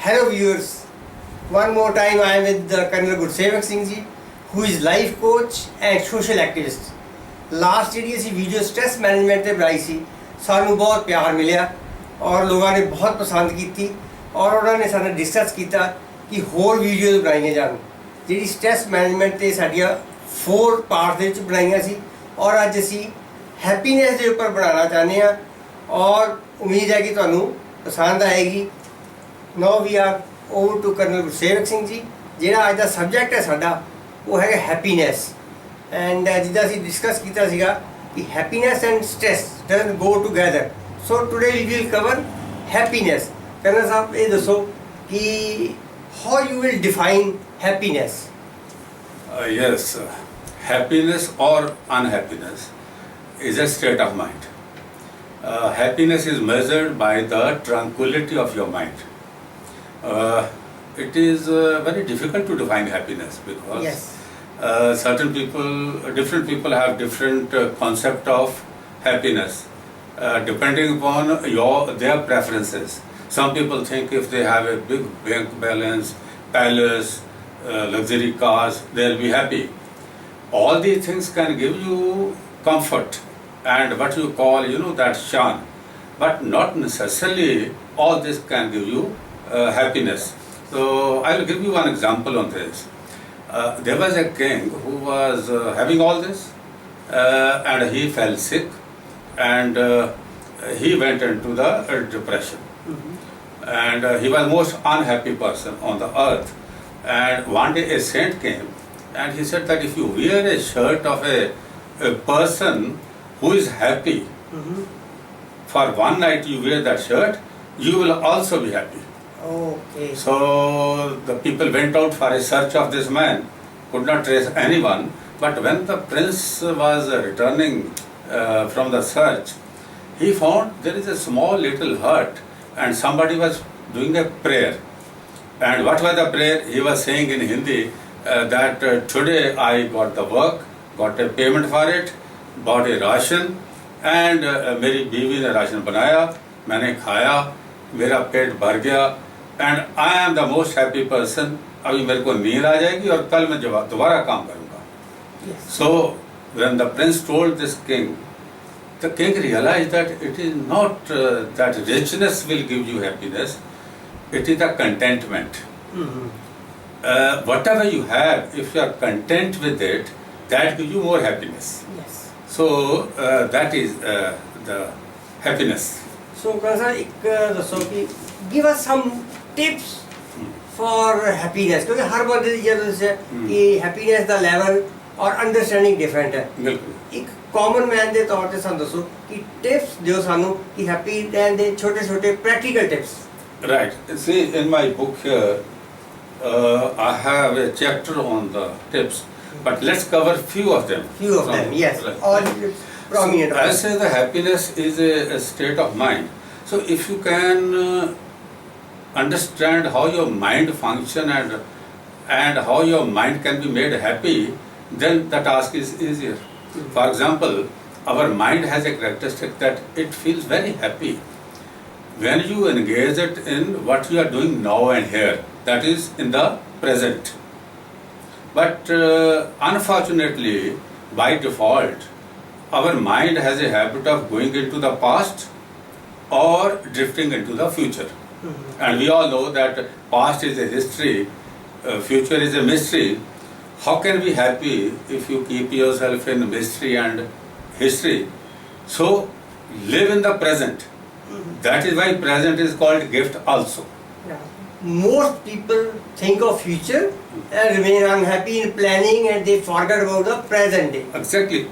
Hello viewers, one more time I am with Colonel Gursevak Singh ji, who is life coach and social activist. Last ਜਿਹੜੀ ਅਸੀਂ video stress management ਤੇ ਬਣਾਈ ਸੀ, ਸਾਨੂੰ ਬਹੁਤ ਪਿਆਰ ਮਿਲਿਆ ਔਰ ਲੋਕਾਂ ਨੇ ਬਹੁਤ ਪਸੰਦ ਕੀਤੀ ਔਰ ਉਹਨਾਂ ਨੇ ਸਾਨੂੰ ਡਿਸਕਸ ਕੀਤਾ ਕਿ ਹੋਰ ਵੀਡੀਓਜ਼ ਬਣਾਈਆਂ ਜਾਣ। ਜਿਹੜੀ ਸਟ੍ਰੈਸ ਮੈਨੇਜਮੈਂਟ ਤੇ ਸਾਡੀਆਂ 4 ਪਾਰਟ ਦੇ ਵਿੱਚ ਬਣਾਈਆਂ ਸੀ ਔਰ ਅੱਜ ਅਸੀਂ ਹੈਪੀਨੈਸ ਦੇ ਉੱਪਰ ਬਣਾਉਣਾ ਚਾਹੁੰਦੇ ਹਾਂ ਔਰ ਉਮੀਦ ਹੈ ਕਿ ਤੁਹਾਨੂੰ ਪਸੰਦ ਆਏਗੀ। Now we are over to colonel Gursevak Singh ji. ਜਿਹੜਾ ਅੱਜ ਦਾ ਸਬਜੈਕਟ ਹੈ ਸਾਡਾ ਉਹ ਹੈਗਾ ਹੈਪੀਨੈਸ। ਐਂਡ ਜਿੱਦਾਂ ਅਸੀਂ ਡਿਸਕਸ ਕੀਤਾ ਸੀਗਾ ਕਿ happiness and stress doesn't go together. So today we will cover happiness. Colonel ਸਾਹਿਬ ਇਹ ਦੱਸੋ ਕਿ how you will define happiness? Yes, happiness or unhappiness is a state of mind. Happiness is measured by the tranquility of your mind. It is very difficult to define happiness because Yes. different people have different concept of happiness depending upon their preferences. Some people think if they have a big bank balance, palace, luxury cars, they'll be happy. All these things can give you comfort and what you call, that shan. But not necessarily all this can give you happiness. So I'll give you one example on this. There was a king who was having all this and he fell sick and he went into the depression. And he was most unhappy person on the earth. And one day a saint came and he said that if you wear a shirt of a person who is happy, for one night you wear that shirt, you will also be happy. Okay. So the people went out for a search of this man, could not trace anyone, but when the prince was returning from the search, he found there is a small little hut and somebody was doing a prayer. And what was the prayer? He was saying in Hindi that today I got the work, got a payment for it, bought a ration and मेरी बीवी ने ration बनाया, मैंने खाया, मेरा पेट भर गया and I am the most happy person. अभी मेरे को नींद आ जाएगी और कल मैं दोबारा काम करूँगा. Yes. So when the prince told this king, the king realized that it is not that richness will give you happiness, it is the contentment. Whatever you have, if you are content with it, that gives you more happiness. Yes. So that is the happiness. So Karan एक ਦੱਸੋ कि give us some tips for happiness क्योंकि हर बंदे ਦੀ जरूरत है कि happiness ਦਾ level और understanding different है। बिल्कुल. एक common man ਦੇ ਤੌਰ ਤੇ ਸਾਨੂੰ ਦੱਸੋ ਕਿ tips ਦਿਓ ਸਾਨੂੰ ਕਿ happy ਰਹਿਣ ਦੇ ਛੋਟੇ ਛੋਟੇ practical tips. Right. See, in my book here, I have a chapter on the tips, but let's cover few of them. Few of them, yes. Right. All prominent. So, I say the happiness is a state of mind. So if you can understand how your mind function and how your mind can be made happy, then the task is easier. For example, our mind has a characteristic that it feels very happy when you engage it in what you are doing now and here, that is in the present. But unfortunately, by default, our mind has a habit of going into the past or drifting into the future. And we all know that past is a history, future is a mystery. How can we be happy if you keep yourself in mystery and history? So live in the present. That is why present is called gift also. Yeah. Most people think of future and remain unhappy in planning and they forget about the present day. Exactly.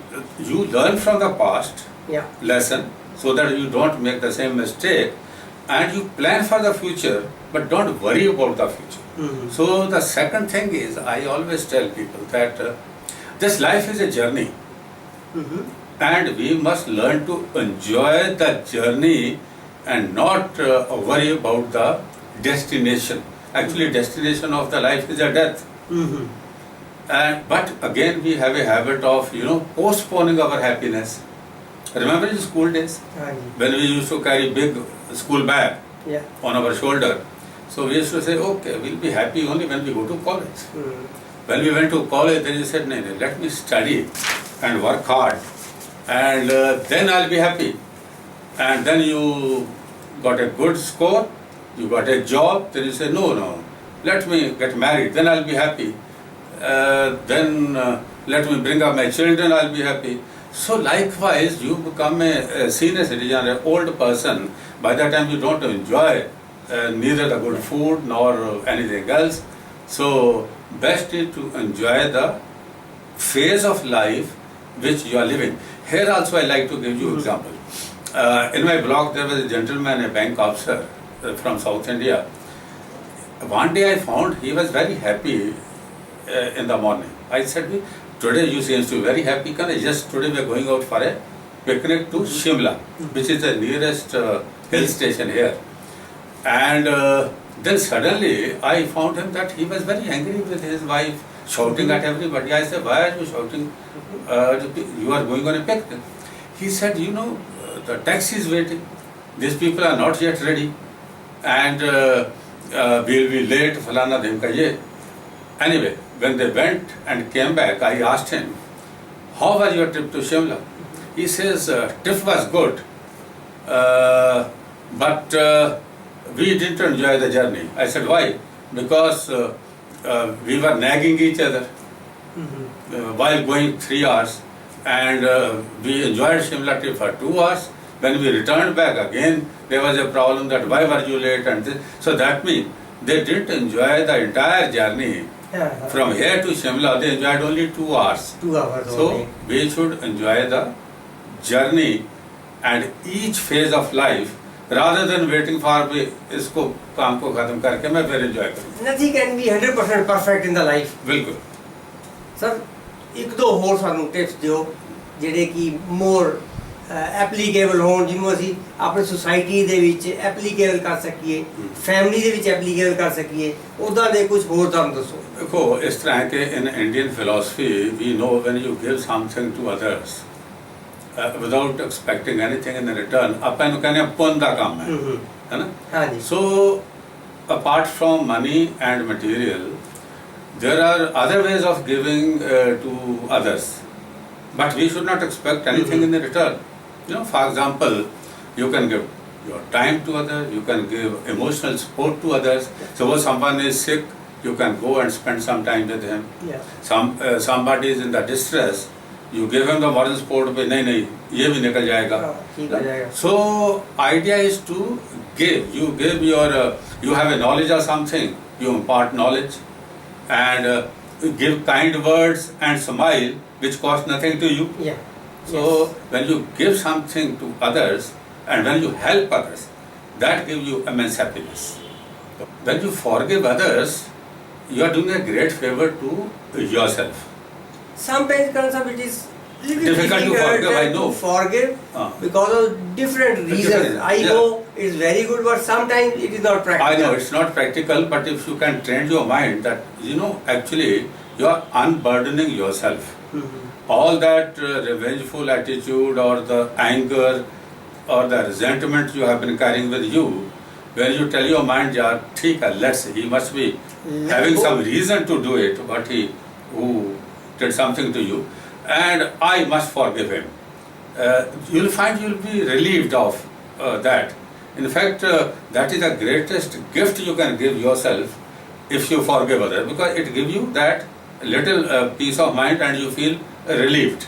You learn from the past Yeah. lesson so that you don't make the same mistake, and you plan for the future but don't worry about the future. So the second thing is, I always tell people that this life is a journey and we must learn to enjoy the journey and not worry about the destination. Actually, destination of the life is a death. But again, we have a habit of postponing our happiness. Remember in school days when we used to carry big school bag Yeah. on our shoulder, So we used to say, okay, we'll be happy only when we go to college. Hmm. When we went to college, then he said, no, no, let me study and work hard, and then I'll be happy. And then you got a good score, you got a job, then you say, no, no, let me get married, then I'll be happy. Then let me bring up my children, I'll be happy. So likewise, you become a senior citizen, an old person. By that time, you don't enjoy neither the good food nor anything else. So best is to enjoy the phase of life which you are living. Here also I like to give you example. In my block there was a gentleman, a bank officer from South India. One day I found he was very happy in the morning. I said, today you seem to be very happy. Can I just today we are going out for a picnic to Shimla, which is the nearest hill station here. And then suddenly I found him that he was very angry with his wife, shouting at everybody. I said, why are you shouting? You are going on a picnic. He said, you know, the taxi is waiting. These people are not yet ready. And we'll be late, falana dhimka ye. Anyway, when they went and came back, I asked him, how was your trip to Shimla? He says, trip was good, but we didn't enjoy the journey. I said, why? Because we were nagging each other while going 3 hours, and we enjoyed Shimla trip for 2 hours. When we returned back again, there was a problem that why were you late and this. So that means they didn't enjoy the entire journey. From here to Shimla, they enjoyed only 2 hours. 2 hours So only. we should enjoy the journey and each phase of life rather than waiting for इसको काम को खत्म करके मैं फिर enjoy करूँ. Nothing can be 100% perfect in the life. बिल्कुल. Sir ਇੱਕ ਦੋ ਹੋਰ ਸਾਨੂੰ ਟਿਪਸ ਦਿਓ ਜਿਹੜੇ ਕਿ ਮੋਰ ਐਪਲੀਕੇਬਲ ਹੋਣ, ਜਿਹਨੂੰ ਅਸੀਂ ਆਪਣੀ ਸੁਸਾਇਟੀ ਦੇ ਵਿੱਚ ਐਪਲੀਕੇਬਲ ਕਰ ਸਕੀਏ, ਫੈਮਿਲੀ ਦੇ ਵਿੱਚ ਐਪਲੀਕੇਬਲ ਕਰ ਸਕੀਏ, ਉੱਦਾਂ ਦੇ ਕੁਝ ਹੋਰ ਤੁਹਾਨੂੰ ਦੱਸੋ. देखो इस तरह के in Indian philosophy we know when you give something to others without expecting anything in return, ਆਪਾਂ ਇਹਨੂੰ ਕਹਿੰਦੇ ਆ ਪੁੰਨ ਦਾ ਕੰਮ ਹੈ ਨਾ. ਹਾਂਜੀ. So apart from money and material, there are other ways of giving to others, but we should not expect anything in return. You know, for example, you can give your time to others, you can give emotional support to others. Suppose someone is sick, you can go and spend some time with him. Yeah. Somebody is in the distress, you give him the moral support. नहीं ये भी निकल जाएगा. ठीक हो जाएगा. So idea is to give. You give your you have a knowledge of something, you impart knowledge, and give kind words and smile which cost nothing to you. Yeah. So when you give something to others and when you help others, that gives you immense happiness. When you forgive others, you are doing a great favor to yourself. Sometimes Karan, it is little Difficult to forgive, I know. Forgive because of different reasons. I Yeah. know it's very good, but sometimes it is not practical. I know it's not practical, but if you can train your mind that, you know, actually you are unburdening yourself. All that revengeful attitude or the anger or the resentment you have been carrying with you, when you tell your mind, yeah, he must be having some reason to do it, but who did something to you, and I must forgive him. You'll find you'll be relieved of that. In fact, that is the greatest gift you can give yourself if you forgive others, because it gives you that little peace of mind and you feel relieved.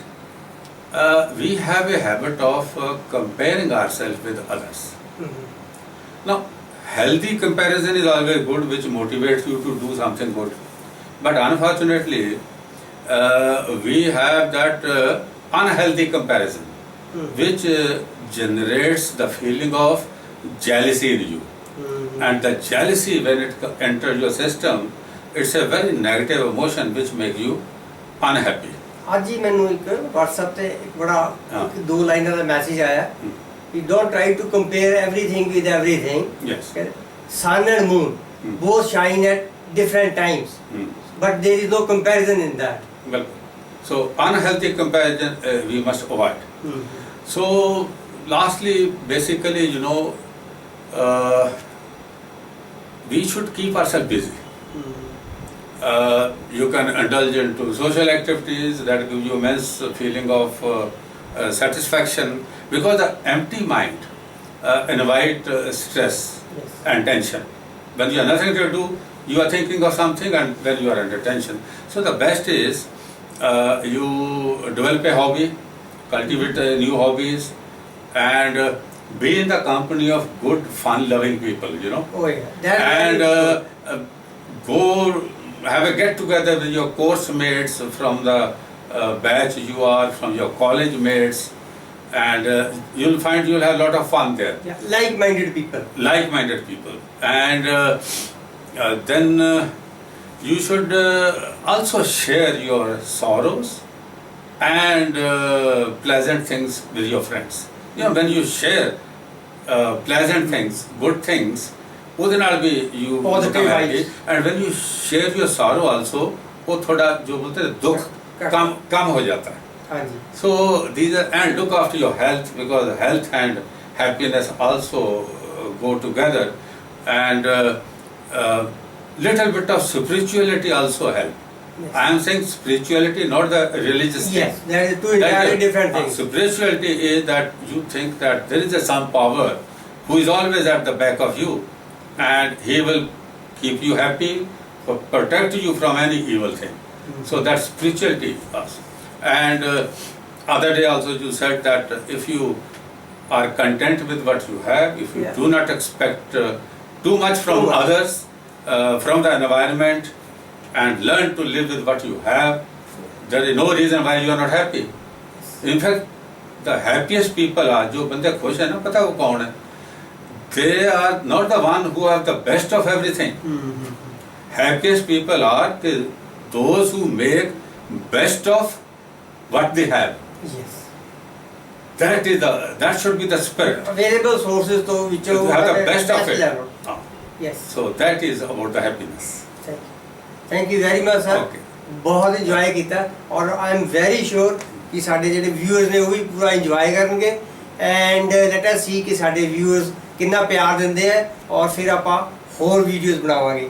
We have a habit of comparing ourselves with others. Now, healthy comparison is always good, which motivates you to do something good. But unfortunately, we have that unhealthy comparison, which generates the feeling of jealousy in you. And the jealousy, when it enters your system, it's a very negative emotion which makes you unhappy. ਅੱਜ ਹੀ ਮੈਨੂੰ ਇੱਕ WhatsApp ਤੇ ਇੱਕ ਬੜਾ ਦੋ ਲਾਈਨਾਂ ਦਾ message ਆਇਆ ਕਿ don't try to compare everything with everything. Yes. Sun and moon both shine at different times, but there is no comparison in that. Well, so unhealthy comparison we must avoid. So lastly, basically, you know, we should keep ourselves busy. You can indulge into social activities that give you immense feeling of satisfaction, because the empty mind invite stress and tension. When you have nothing to do, you are thinking of something and then you are under tension. So the best is you develop a hobby, cultivate new hobbies, and be in the company of good, fun-loving people, you know. Oh yeah. And go have a get-together with your course mates from the batch you are, from your college mates, and you'll find you'll have a lot of fun there. Yeah, like-minded people. Like-minded people. And then you should also share your sorrows and pleasant things with your friends. You know, when you share pleasant things, good things, ਉਹਦੇ ਨਾਲ भी you Positive become happy. vibes. And when you share your sorrow also, वो थोड़ा जो बोलते हैं दुख कम हो जाता है. हाँ जी. So these are, and look after your health, because health and happiness also go together, and little bit of spirituality also help. Yes. I am saying spirituality, not the religious Yes, thing. that is two entirely different things. Spirituality is that you think that there is some power who is always at the back of you, and he will keep you happy, protect you from any evil thing. So that's spirituality also. And other day also you said that if you are content with what you have, if you do not expect too much from others, from the environment, and learn to live with what you have, there is no reason why you are not happy. In fact, the happiest people are, जो बंदे खुश हैं ना, पता है वो कौन है? They are not the one who have the best of everything. Happiest people are those who make best of what they have. Yes. That should be the spirit. Available sources तो which To have the best of it. level. Yes. So that is about the happiness. Thank you very much sir. Okay. बहुत enjoy ਕੀਤਾ ਔਰ I am very sure ਕਿ ਸਾਡੇ ਜਿਹੜੇ viewers ਨੇ ਉਹ ਵੀ ਪੂਰਾ ਇੰਜੋਏ ਕਰਨਗੇ, ਐਂਡ ਲੈਟ ਅਸ ਸੀ ਕਿ ਸਾਡੇ ਵਿਊਅਰਸ ਕਿੰਨਾ ਪਿਆਰ ਦਿੰਦੇ ਆ, ਔਰ ਫਿਰ ਆਪਾਂ ਹੋਰ ਵੀਡੀਓਜ਼ ਬਣਾਵਾਂਗੇ.